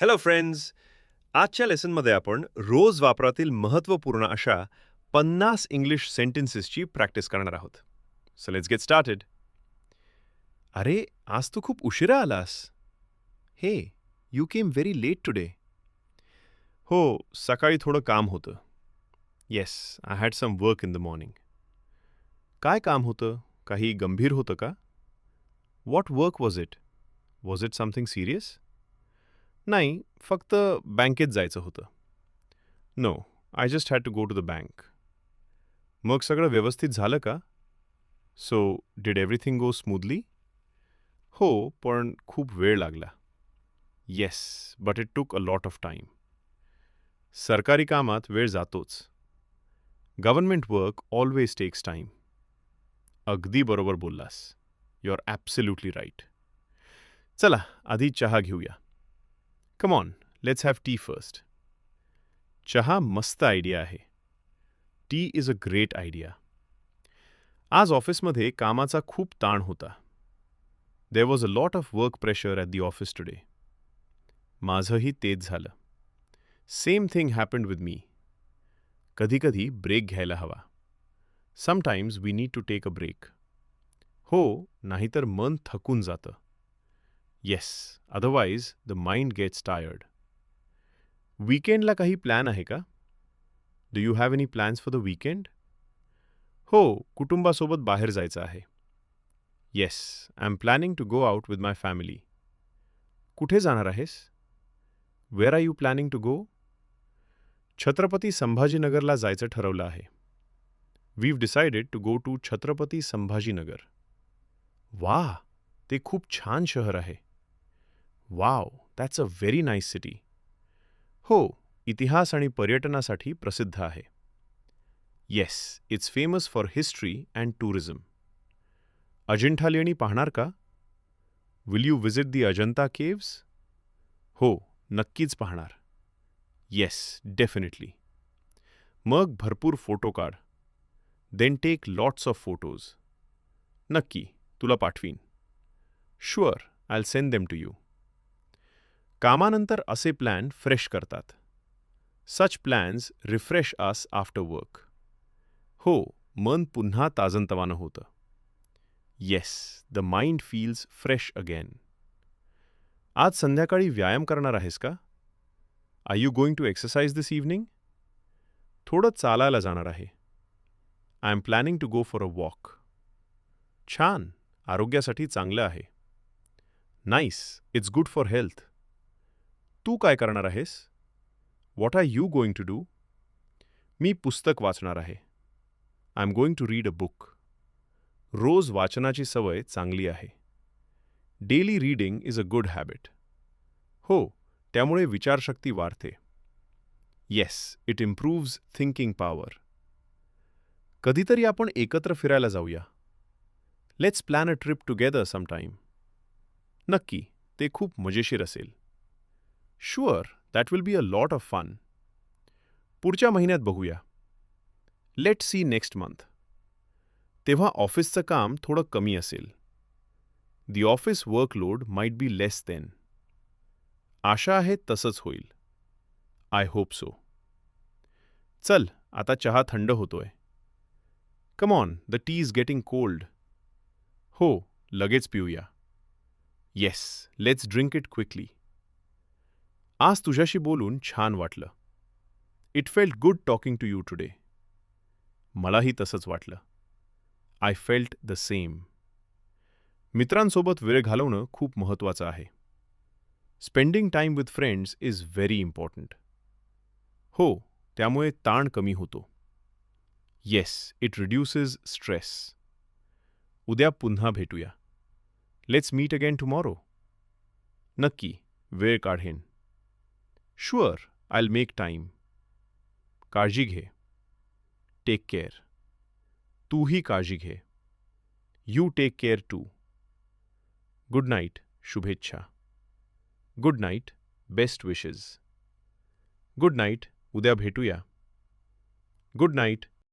Hello friends. आजच्या लेसनमध्ये आपण रोज वापरातील महत्त्वपूर्ण अशा 50 इंग्लिश सेंटेन्सेसची प्रॅक्टिस करणार आहोत. So let's get started. अरे, आज तू खूप उशिरा आलास. Hey, you came very late today. हो, सकाळी थोडं काम होतं. Yes, I had some work in the morning. काय काम होतं? काही गंभीर होतं का? What work was it? Was it something serious? नाही, फक्त बँकेत जायचं होतं. No, I just had to go to the bank. मग सगळं व्यवस्थित झालं का? So did everything go smoothly? हो, पण खूप वेळ लागला. Yes, but it took a lot of time. सरकारी कामात वेळ जातोच. Government work always takes time. अगदी बरोबर बोललास. You are absolutely right. चला, आधी चहा घेऊया. Come on, let's have tea first. चहा मस्त आयडिया आहे. Tea is a great idea. आज ऑफिसमध्ये कामाचा खूप ताण होता. There was a lot of work pressure at the office today. माझंही तेच झालं. Same thing happened with me. कधीकधी ब्रेक घ्यायला हवा. Sometimes we need to take a break. हो, नाहीतर मन थकून जातं. Yes, otherwise the mind gets tired. वीकेंडला काही प्लॅन आहे का? Do you have any plans for the weekend? हो, कुटुंबासोबत बाहेर जायचं आहे. Yes, I am planning to go out with my family. कुठे जाणार आहेस? Where are you planning to go? Chhatrapati संभाजीनगरला जायचं ठरवलं आहे. We've decided to go to Chhatrapati Sambhajinagar. वाह, ते खूप छान शहर आहे. Wow, that's a very nice city. हो, इतिहास आणि पर्यटनासाठी प्रसिद्ध आहे. Yes, it's famous for history and tourism. Ajanta लेणी पाहणार का? Will you visit the Ajanta caves? हो, नक्कीच पाहणार. Yes, definitely. मग भरपूर फोटो काढ. Then take lots of photos. नक्की, तुला पाठवीन. Sure, I send them to you. कामानंतर असे प्लॅन फ्रेश करतात. Such plans refresh us after work. हो, मन पुन्हा ताजंतवानं होतं. Yes, the mind feels fresh again. आज संध्याकाळी व्यायाम करणार आहेस का? Are you going to exercise this evening? थोडं चालायला जाणार आहे. I am planning to go for a walk. छान, आरोग्यासाठी चांगलं आहे. Nice, it's good for health. तू काय करणार आहेस? What are you going to do? मी पुस्तक वाचणार आहे. I am going to read a book. रोज वाचनाची सवय चांगली आहे. Daily reading is a good habit. हो, त्यामुळे विचारशक्ती वाढते. Yes, it improves thinking power. कधीतरी आपण एकत्र फिरायला जाऊया. Let's plan a trip together sometime. नक्की, ते खूप मजेशीर असेल. Sure, that will be a lot of fun. पुढच्या महिन्यात बघूया. Let's see next month. तेव्हा ऑफिसचं काम थोडं कमी असेल. The office workload might be less then. आशा आहे तसंच होईल. I hope so. चल, आता चहा थंड होतोय. Come on, the tea is getting cold. हो, लगेच पिऊया. Yes, let's drink it quickly. आज तुझ्याशी बोलून छान वाटलं. It felt good talking to you today. मलाही तसंच वाटलं. I felt the same. मित्रांसोबत वेळ घालवणं खूप महत्त्वाचं आहे. Spending time with friends is very important. हो, त्यामुळे ताण कमी होतो. Yes, it reduces stress. उद्या पुन्हा भेटूया. Let's meet again tomorrow. नक्की, वेळ काढेन. Sure, I will make time. काळजी घे. Take care. तूही काळजी घे. You take care too. Good night, शुभेच्छा. Good night, best wishes. Good night, उद्या भेटूया. Good night,